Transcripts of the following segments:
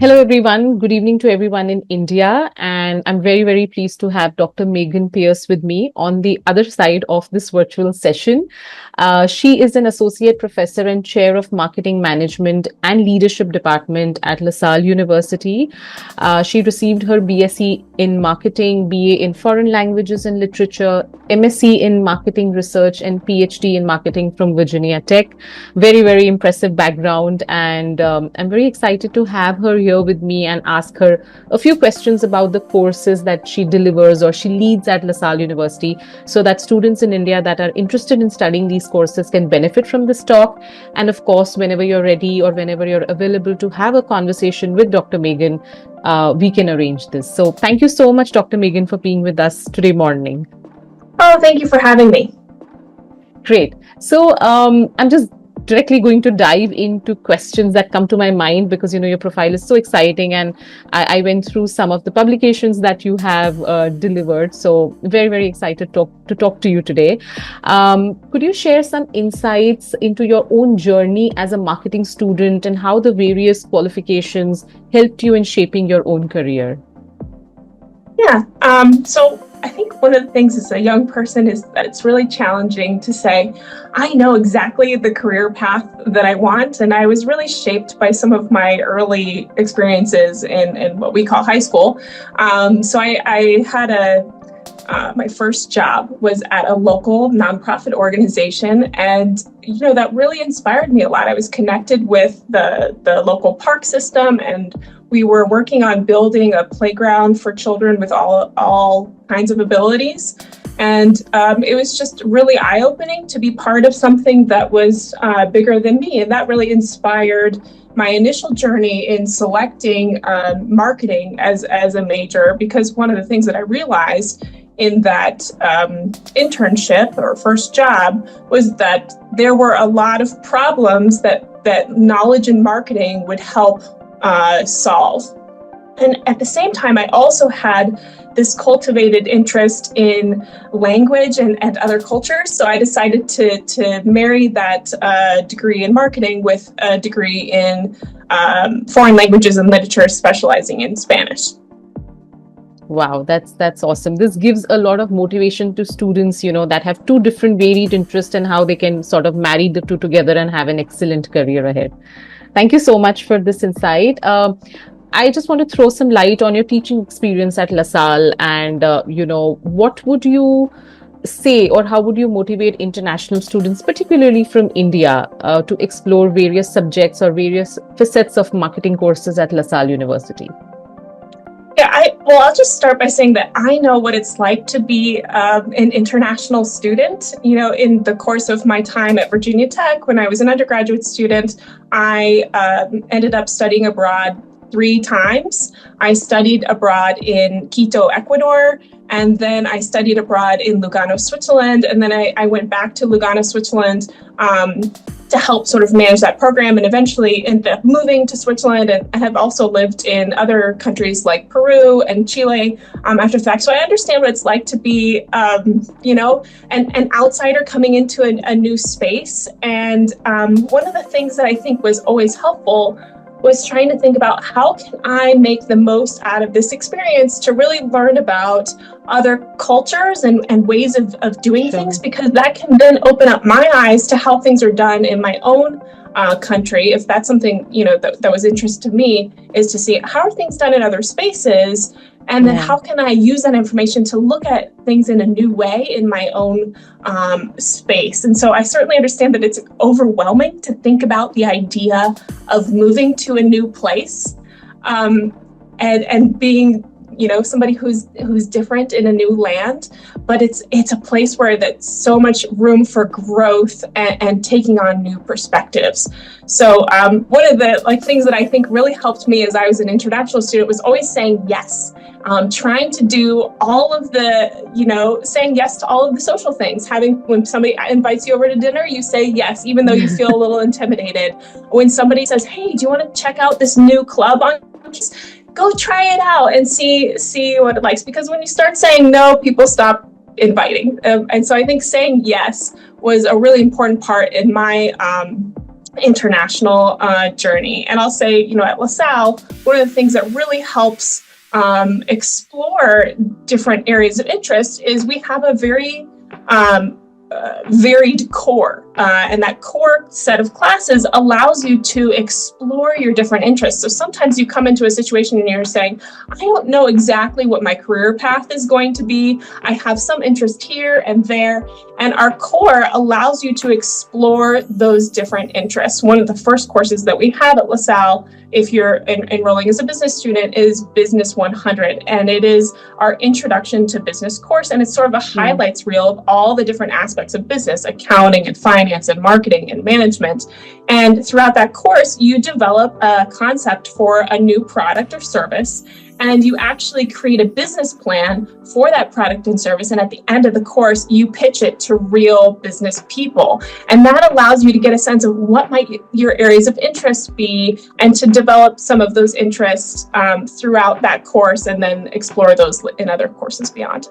Hello, everyone. Good evening to everyone in India. And I'm very, very pleased to have Dr. Meghan Pierce with me on the other side of this virtual session. She is an associate professor and chair of marketing management and leadership department at Salle University. She received her BSc in marketing, BA in foreign languages and literature, MSc in marketing research, and PhD in marketing from Virginia Tech. Very, very impressive background. And I'm very excited to have her here with me and ask her a few questions about the courses that she delivers or she leads at Salle University, so that students in India that are interested in studying these courses can benefit from this talk. And of course, whenever you're ready or whenever you're available to have a conversation with Dr. Meghan, we can arrange this. So thank you so much, Dr. Meghan, for being with us today morning. Oh, thank you for having me. Great. So I'm just directly going to dive into questions that come to my mind because your profile is so exciting, and I went through some of the publications that you have delivered. So very, very excited to talk to you today. Could you share some insights into your own journey as a marketing student and how the various qualifications helped you in shaping your own career? Yeah. So I think one of the things as a young person is that it's really challenging to say, I know exactly the career path that I want. And I was really shaped by some of my early experiences in what we call high school. So I had my first job was at a local nonprofit organization, and that really inspired me a lot. I was connected with the local park system, and we were working on building a playground for children with all kinds of abilities. And it was just really eye-opening to be part of something that was bigger than me, and that really inspired my initial journey in selecting marketing as a major, because one of the things that I realized in that internship or first job was that there were a lot of problems that knowledge in marketing would help solve. And at the same time, I also had this cultivated interest in language and other cultures. So I decided to marry that degree in marketing with a degree in foreign languages and literature, specializing in Spanish. Wow, that's awesome. This gives a lot of motivation to students, that have two different varied interests, and how they can sort of marry the two together and have an excellent career ahead. Thank you so much for this insight. I just want to throw some light on your teaching experience at Salle, and what would you say, or how would you motivate international students, particularly from India, to explore various subjects or various facets of marketing courses at Salle University? Yeah, I'll just start by saying that I know what it's like to be an international student. In the course of my time at Virginia Tech, when I was an undergraduate student, I ended up studying abroad 3 times. I studied abroad in Quito, Ecuador, and then I studied abroad in Lugano, Switzerland, and then I went back to Lugano, Switzerland to help sort of manage that program, and eventually ended up moving to Switzerland, and I have also lived in other countries like Peru and Chile after the fact. So I understand what it's like to be, an outsider coming into a new space. And one of the things that I think was always helpful was trying to think about how can I make the most out of this experience to really learn about other cultures and ways of doing things, because that can then open up my eyes to how things are done in my own country. If that's something, that was interest to me, is to see how are things done in other spaces, and then how can I use that information to look at things in a new way in my own space. And so I certainly understand that it's overwhelming to think about the idea of moving to a new place and being somebody who's different in a new land, but it's a place where that's so much room for growth and taking on new perspectives. So one of the things that I think really helped me as I was an international student was always saying yes. Trying to do all of the, saying yes to all of the social things. When somebody invites you over to dinner, you say yes, even though you feel a little intimidated. When somebody says, hey, do you want to check out this new club on campus? Go try it out and see what it likes. Because when you start saying no, people stop inviting. And so I think saying yes was a really important part in my international journey. And I'll say, at LaSalle, one of the things that really helps explore different areas of interest is we have a very varied core. And that core set of classes allows you to explore your different interests. So sometimes you come into a situation and you're saying, I don't know exactly what my career path is going to be. I have some interest here and there. And our core allows you to explore those different interests. One of the first courses that we have at LaSalle, if you're enrolling as a business student, is Business 100. And it is our introduction to business course. And it's sort of a highlights reel of all the different aspects of business, accounting and finance and marketing and management. And throughout that course, you develop a concept for a new product or service, and you actually create a business plan for that product and service. And at the end of the course, you pitch it to real business people. And that allows you to get a sense of what might your areas of interest be, and to develop some of those interests throughout that course, and then explore those in other courses beyond.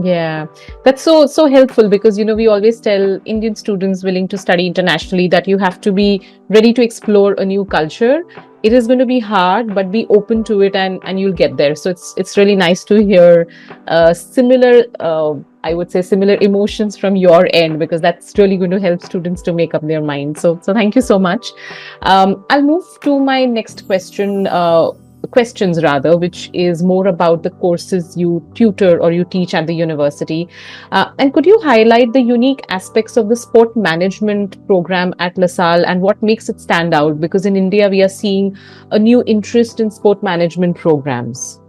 Yeah, that's so helpful, because we always tell Indian students willing to study internationally that you have to be ready to explore a new culture. It is going to be hard, but be open to it, and you'll get there. So it's really nice to hear similar, I would say, similar emotions from your end, because that's really going to help students to make up their minds. So thank you so much. I'll move to my next questions rather, which is more about the courses you tutor or you teach at the university. And could you highlight the unique aspects of the sport management program at LaSalle and what makes it stand out? Because in India, we are seeing a new interest in sport management programs.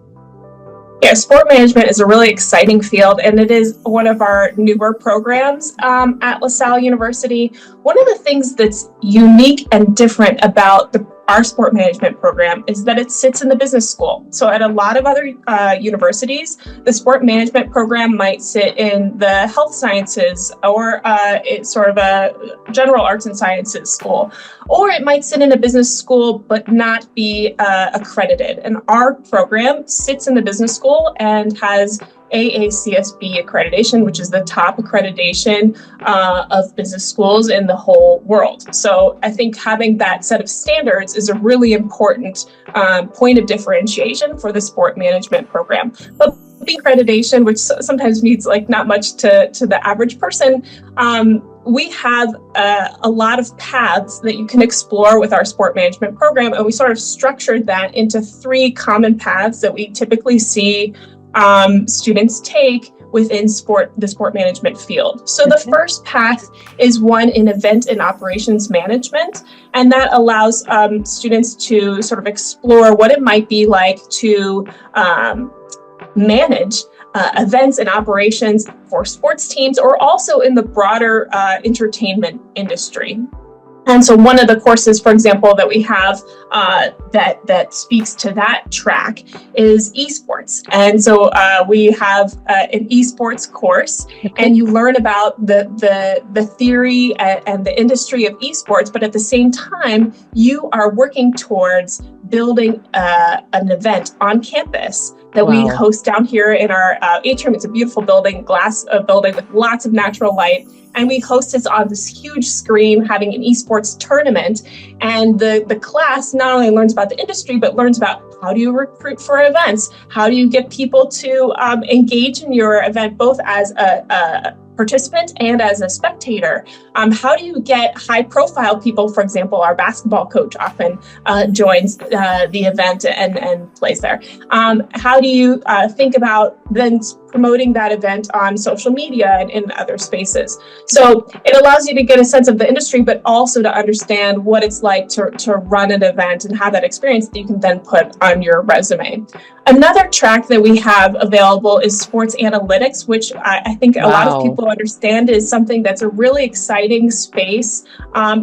Yeah, sport management is a really exciting field, and it is one of our newer programs at LaSalle University. One of the things that's unique and different about our sport management program is that it sits in the business school. So at a lot of other universities, the sport management program might sit in the health sciences, or it's sort of a general arts and sciences school, or it might sit in a business school but not be accredited. And our program sits in the business school and has AACSB accreditation, which is the top accreditation of business schools in the whole world. So I think having that set of standards is a really important point of differentiation for the sport management program. But the accreditation, which sometimes means like not much to the average person, we have a lot of paths that you can explore with our sport management program, and we sort of structured that into 3 common paths that we typically see students take within the sport management field. So the first path is one in event and operations management, and that allows students to sort of explore what it might be like to manage events and operations for sports teams, or also in the broader entertainment industry. And so one of the courses, for example, that we have that speaks to that track is esports. And so we have an esports course, and you learn about the theory and the industry of esports, but at the same time, you are working towards building an event on campus that we host down here in our atrium. It's a beautiful building, glass building with lots of natural light. And we host this on this huge screen, having an esports tournament. And the class not only learns about the industry, but learns about how do you recruit for events? How do you get people to engage in your event, both as a participant and as a spectator? How do you get high profile people? For example, our basketball coach often joins the event and plays there. How do you think about then promoting that event on social media and in other spaces? So it allows you to get a sense of the industry, but also to understand what it's like to run an event and have that experience that you can then put on your resume. Another track that we have available is sports analytics, which I think a lot of people understand is something that's a really exciting space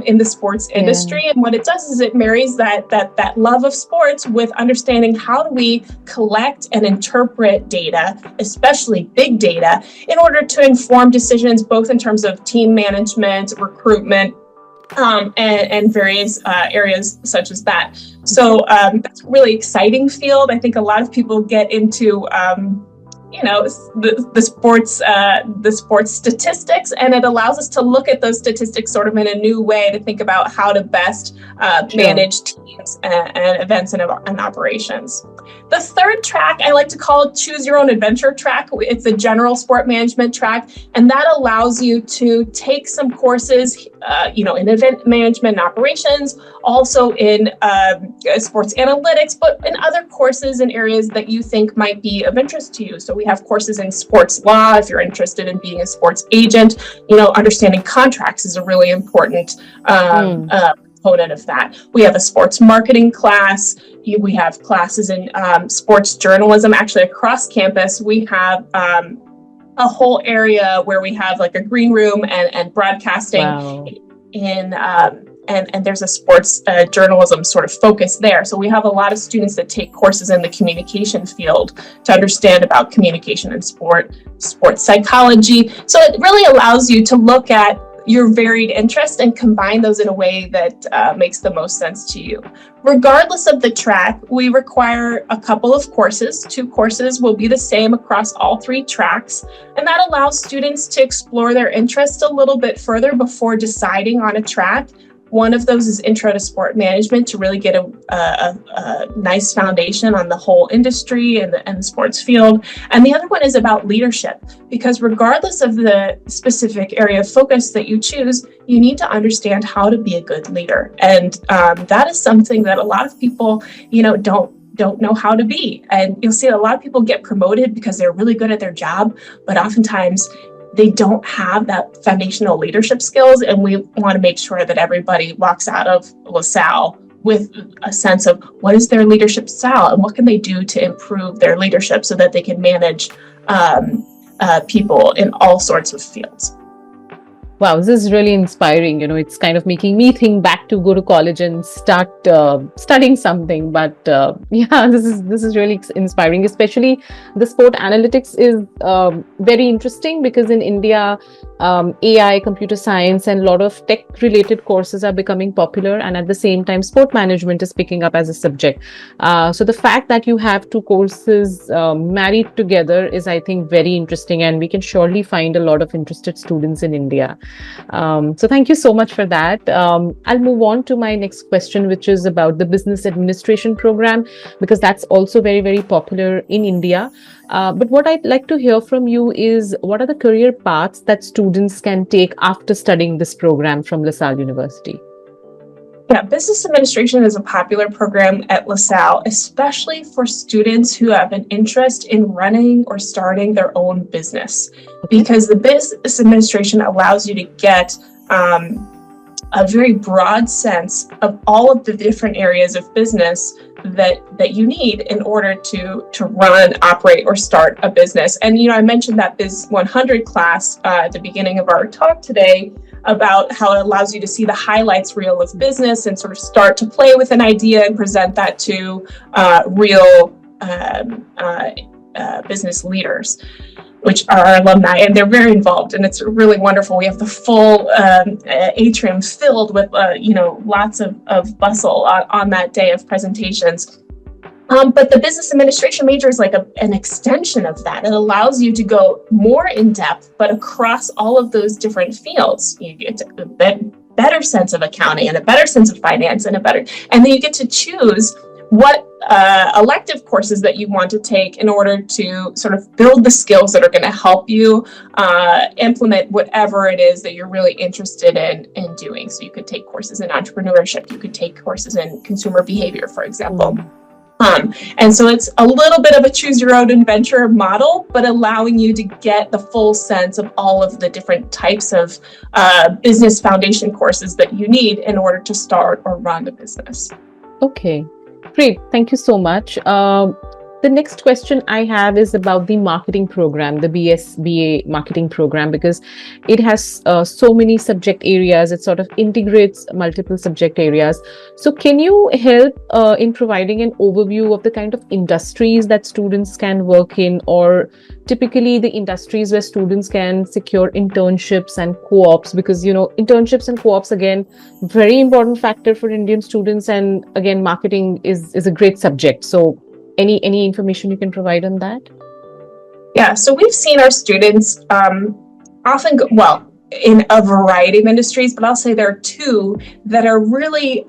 in the sports industry. And what it does is it marries that love of sports with understanding how do we collect and interpret data, especially big data, in order to inform decisions, both in terms of team management, recruitment, and various areas such as that. So that's a really exciting field. I think a lot of people get into the sports statistics, and it allows us to look at those statistics sort of in a new way to think about how to best manage teams and events and operations. The third track I like to call Choose Your Own Adventure track. It's a general sport management track, and that allows you to take some courses, in event management and operations, also in sports analytics, but in other courses and areas that you think might be of interest to you. So we have courses in sports law if you're interested in being a sports agent. Understanding contracts is a really important component of that. We have a sports marketing class. We have classes in sports journalism. Actually, across campus, we have a whole area where we have like a green room and broadcasting. Wow. And there's a sports journalism sort of focus there. So we have a lot of students that take courses in the communication field to understand about communication and sports psychology. So it really allows you to look at your varied interests and combine those in a way that makes the most sense to you. Regardless of the track, we require a couple of courses. 2 courses will be the same across all 3 tracks, and that allows students to explore their interests a little bit further before deciding on a track. One of those is Intro to Sport Management, to really get a nice foundation on the whole industry and the sports field. And the other one is about leadership, because regardless of the specific area of focus that you choose, you need to understand how to be a good leader. And that is something that a lot of people, don't know how to be. And you'll see a lot of people get promoted because they're really good at their job, but oftentimes they don't have that foundational leadership skills. And we want to make sure that everybody walks out of LaSalle with a sense of what is their leadership style and what can they do to improve their leadership so that they can manage people in all sorts of fields. Wow, this is really inspiring. It's kind of making me think back to go to college and start studying something. But this is really inspiring. Especially the sport analytics is very interesting, because in India, AI, computer science, and a lot of tech-related courses are becoming popular, and at the same time, sport management is picking up as a subject. So the fact that you have 2 courses married together is, I think, very interesting, and we can surely find a lot of interested students in India. So thank you so much for that. I'll move on to my next question, which is about the business administration program, because that's also very, very popular in India. But what I'd like to hear from you is, what are the career paths that students can take after studying this program from LaSalle University? Yeah, business administration is a popular program at LaSalle, especially for students who have an interest in running or starting their own business, because the business administration allows you to get a very broad sense of all of the different areas of business that you need in order to run, operate, or start a business. And I mentioned that Biz 100 class at the beginning of our talk today, about how it allows you to see the highlights reel of business and sort of start to play with an idea and present that to real business leaders, which are our alumni, and they're very involved, and it's really wonderful. We have the full atrium filled with lots of bustle on that day of presentations. But the business administration major is like an extension of that. It allows you to go more in depth, but across all of those different fields. You get a better sense of accounting and a better sense of finance and then you get to choose what elective courses that you want to take in order to sort of build the skills that are going to help you implement whatever it is that you're really interested in doing. So you could take courses in entrepreneurship, you could take courses in consumer behavior, for example. And so it's a little bit of a choose your own adventure model, but allowing you to get the full sense of all of the different types of business foundation courses that you need in order to start or run a business. Okay, great. Thank you so much. The next question I have is about the marketing program, the B.S.B.A. marketing program, because it has so many subject areas. It sort of integrates multiple subject areas. So can you help in providing an overview of the kind of industries that students can work in, or typically the industries where students can secure internships and co-ops? Because, internships and co-ops, again, very important factor for Indian students. And again, marketing is a great subject. So any information you can provide on that? Yeah, so we've seen our students often go, well, in a variety of industries, but I'll say there are two that are really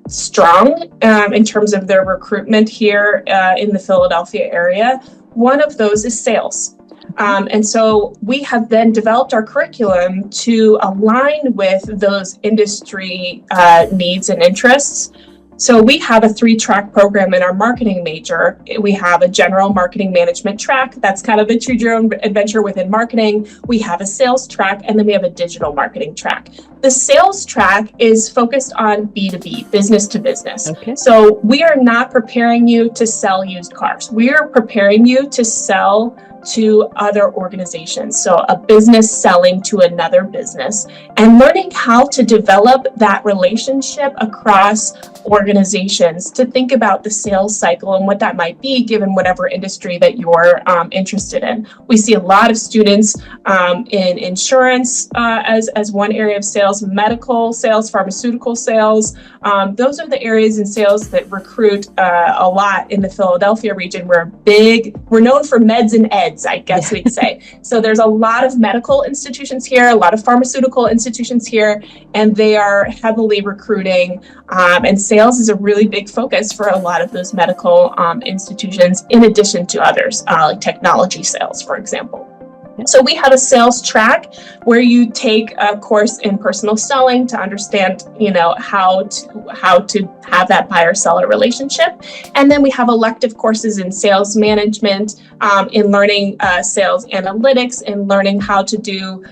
strong in terms of their recruitment here in the Philadelphia area. One of those is sales. And so we have then developed our curriculum to align with those industry needs and interests. So we have a 3-track program in our marketing major. We have a general marketing management track. That's kind of the choose your own adventure within marketing. We have a sales track, and then we have a digital marketing track. The sales track is focused on B2B, business to business. Okay. So we are not preparing you to sell used cars. We are preparing you to sell to other organizations. So a business selling to another business and learning how to develop that relationship across organizations to think about the sales cycle and what that might be given whatever industry that you're interested in. We see a lot of students in insurance as one area of sales, medical sales, pharmaceutical sales. Those are the areas in sales that recruit a lot in the Philadelphia region. We're known for meds and eds, I guess we'd say. So there's a lot of medical institutions here, a lot of pharmaceutical institutions here, and they are heavily recruiting. And sales is a really big focus for a lot of those medical institutions, in addition to others, like technology sales, for example. So we have a sales track where you take a course in personal selling to understand, how to have that buyer-seller relationship. And then we have elective courses in sales management, in learning sales analytics, and learning how to do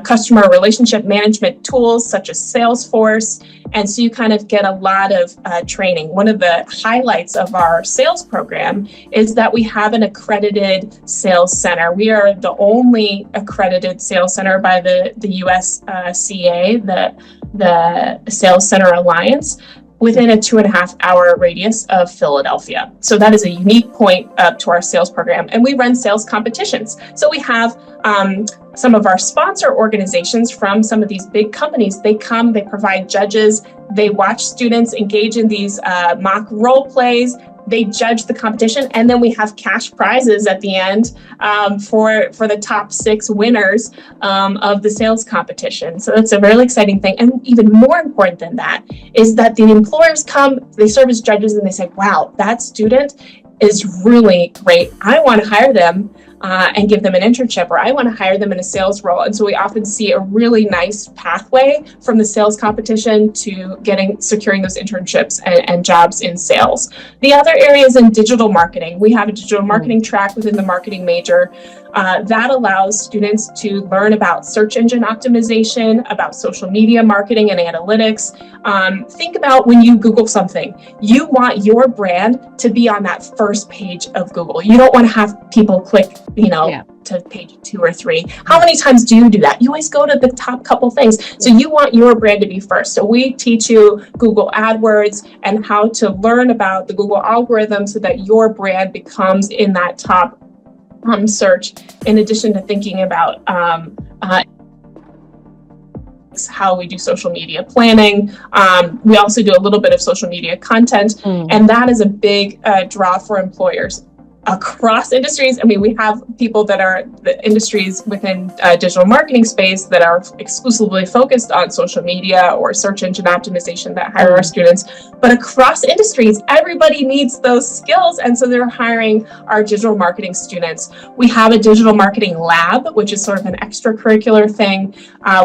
customer relationship management tools such as Salesforce. And so you kind of get a lot of training. One of the highlights of our sales program is that we have an accredited sales center. We are the only accredited sales center by the U.S.C.A., the Sales Center Alliance, within a 2.5-hour radius of Philadelphia. So that is a unique point to our sales program. And we run sales competitions. So we have some of our sponsor organizations from some of these big companies. They come, they provide judges, they watch students engage in these mock role plays, they judge the competition, and then we have cash prizes at the end for the top 6 winners of the sales competition. So that's a really exciting thing. And even more important than that is that the employers come, they serve as judges, and they say, wow, that student is really great. I want to hire them and give them an internship, or I want to hire them in a sales role. And so we often see a really nice pathway from the sales competition to securing those internships and jobs in sales. The other area is in digital marketing. We have a digital marketing track within the marketing major that allows students to learn about search engine optimization, about social media marketing and analytics. Think about when you Google something, you want your brand to be on that first page of Google. You don't want to have people click, to page 2 or 3. How many times do you do that? You always go to the top couple things. So you want your brand to be first. So we teach you Google AdWords and how to learn about the Google algorithm so that your brand becomes in that top search, in addition to thinking about how we do social media planning. We also do a little bit of social media content, and that is a big draw for employers across industries. I mean, we have people that are the industries within digital marketing space that are exclusively focused on social media or search engine optimization that hire our students. But across industries, everybody needs those skills. And so they're hiring our digital marketing students. We have a digital marketing lab, which is sort of an extracurricular thing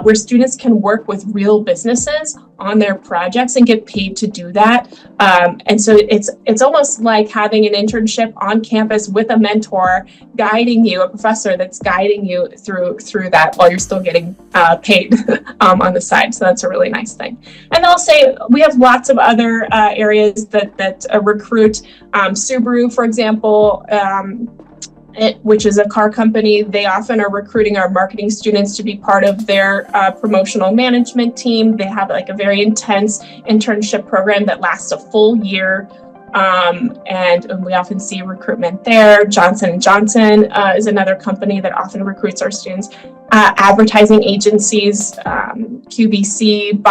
where students can work with real businesses on their projects and get paid to do that. And so it's almost like having an internship on campus with a mentor guiding you, a professor that's guiding you through that while you're still getting paid on the side. So that's a really nice thing. And I'll say we have lots of other areas that recruit. Subaru, for example, which is a car company, they often are recruiting our marketing students to be part of their promotional management team. They have like a very intense internship program that lasts a full year. And we often see recruitment there. Johnson & Johnson is another company that often recruits our students. Advertising agencies, QVC,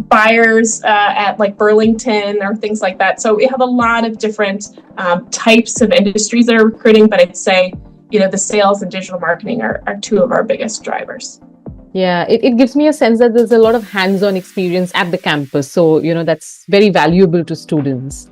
buyers at like Burlington or things like that. So we have a lot of different types of industries that are recruiting, but I'd say the sales and digital marketing are two of our biggest drivers. Yeah, it gives me a sense that there's a lot of hands-on experience at the campus. So, that's very valuable to students.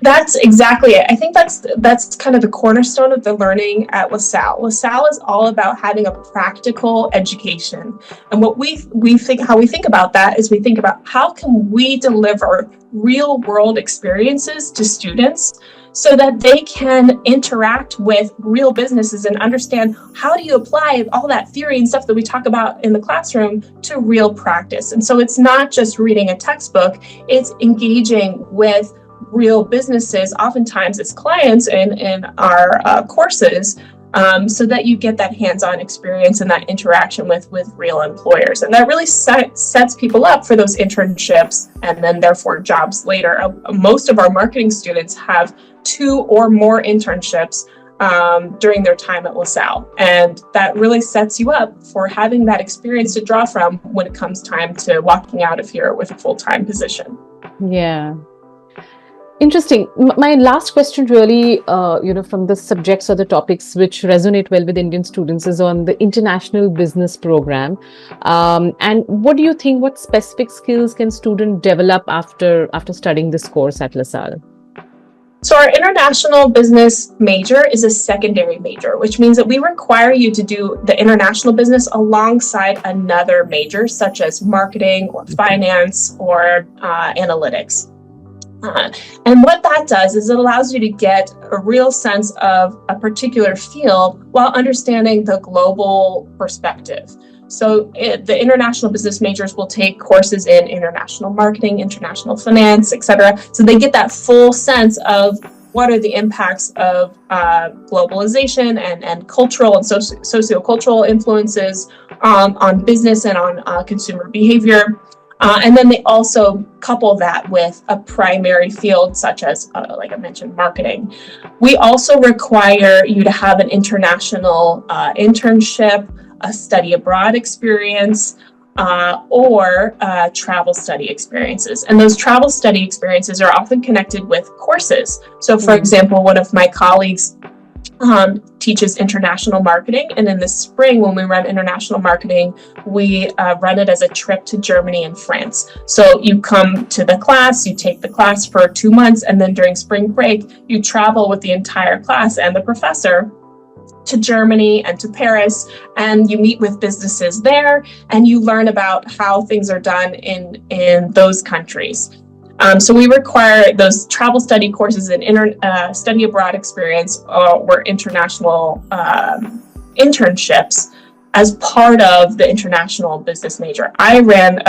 That's exactly it. I think that's kind of the cornerstone of the learning at LaSalle. LaSalle is all about having a practical education. And what we think about that is we think about how can we deliver real world experiences to students so that they can interact with real businesses and understand how do you apply all that theory and stuff that we talk about in the classroom to real practice. And so it's not just reading a textbook, it's engaging with real businesses, oftentimes as clients in our courses, so that you get that hands-on experience and that interaction with real employers. And that really sets people up for those internships and then therefore jobs later. Most of our marketing students have 2 or more internships during their time at LaSalle. And that really sets you up for having that experience to draw from when it comes time to walking out of here with a full-time position. Yeah. Interesting. My last question really, from the subjects or the topics which resonate well with Indian students is on the international business program. And what do you think, what specific skills can students develop after studying this course at LaSalle? So our international business major is a secondary major, which means that we require you to do the international business alongside another major, such as marketing or finance or analytics. And what that does is it allows you to get a real sense of a particular field while understanding the global perspective. So the international business majors will take courses in international marketing, international finance, etc. So they get that full sense of what are the impacts of globalization and cultural and sociocultural influences on business and on consumer behavior. And then they also couple that with a primary field such as, like I mentioned, marketing. We also require you to have an international internship, a study abroad experience, or travel study experiences. And those travel study experiences are often connected with courses. So for example, one of my colleagues teaches international marketing, and in the spring when we run international marketing, we run it as a trip to Germany and France. So you come to the class, you take the class for 2 months, and then during spring break you travel with the entire class and the professor to Germany and to Paris, and you meet with businesses there and you learn about how things are done in those countries. So we require those travel study courses and study abroad experience or international internships as part of the international business major. I ran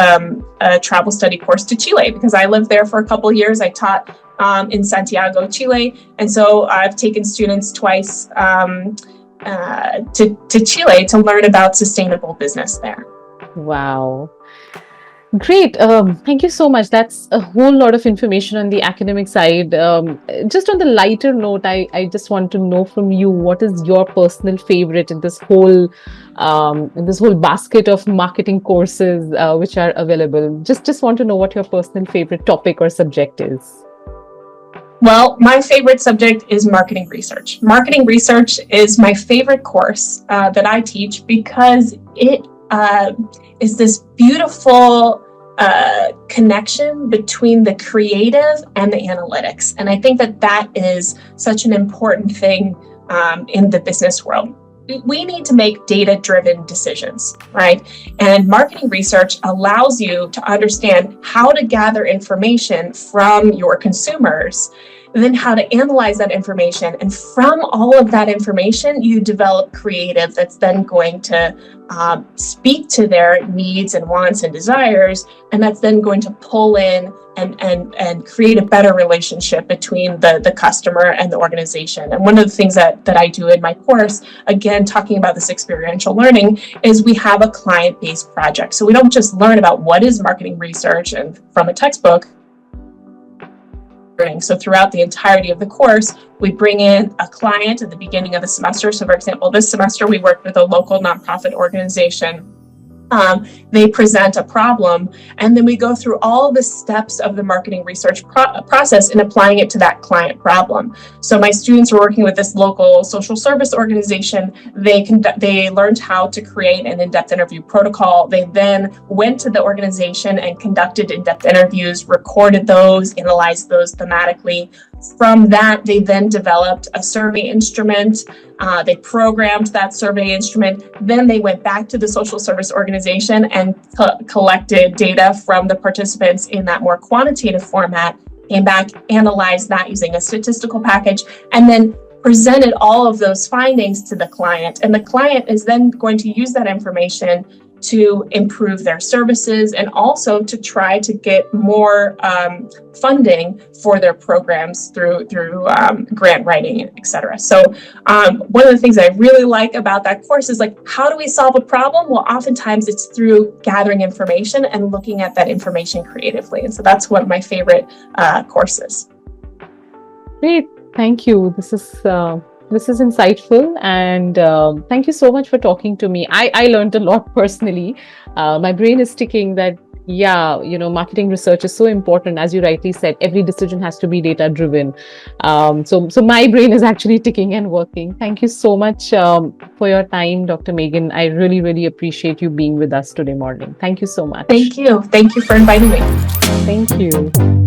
a travel study course to Chile because I lived there for a couple of years. I taught in Santiago, Chile, and so I've taken students twice to Chile to learn about sustainable business there. Wow. Great. Thank you so much. That's a whole lot of information on the academic side. Just on the lighter note, I just want to know from you, what is your personal favorite in this whole basket of marketing courses which are available? Just want to know what your personal favorite topic or subject is. Well, my favorite subject is marketing research. Marketing research is my favorite course that I teach because it is this beautiful connection between the creative and the analytics. And I think that is such an important thing in the business world. We need to make data-driven decisions, right? And marketing research allows you to understand how to gather information from your consumers, and then how to analyze that information. And from all of that information, you develop creative that's then going to speak to their needs and wants and desires, and that's then going to pull in and create a better relationship between the customer and the organization. And one of the things that I do in my course, again, talking about this experiential learning, is we have a client-based project. So we don't just learn about what is marketing research and from a textbook. So throughout the entirety of the course, we bring in a client at the beginning of the semester. So for example, this semester we worked with a local nonprofit organization They present a problem, and then we go through all the steps of the marketing research process and applying it to that client problem. So my students were working with this local social service organization. They learned how to create an in-depth interview protocol. They then went to the organization and conducted in-depth interviews, recorded those, analyzed those thematically. From that, they then developed a survey instrument. They programmed that survey instrument. Then they went back to the social service organization and collected data from the participants in that more quantitative format, came back, analyzed that using a statistical package, and then presented all of those findings to the client. And the client is then going to use that information to improve their services and also to try to get more funding for their programs through grant writing, et cetera. So one of the things I really like about that course is like, how do we solve a problem? Well, oftentimes it's through gathering information and looking at that information creatively. And so that's one of my favorite courses. Great. Thank you. This is insightful, and thank you so much for talking to me. I learned a lot personally. My brain is ticking that, marketing research is so important. As you rightly said, every decision has to be data driven. So my brain is actually ticking and working. Thank you so much for your time, Dr. Meghan. I really, really appreciate you being with us today morning. Thank you so much. Thank you. Thank you for inviting me. Thank you.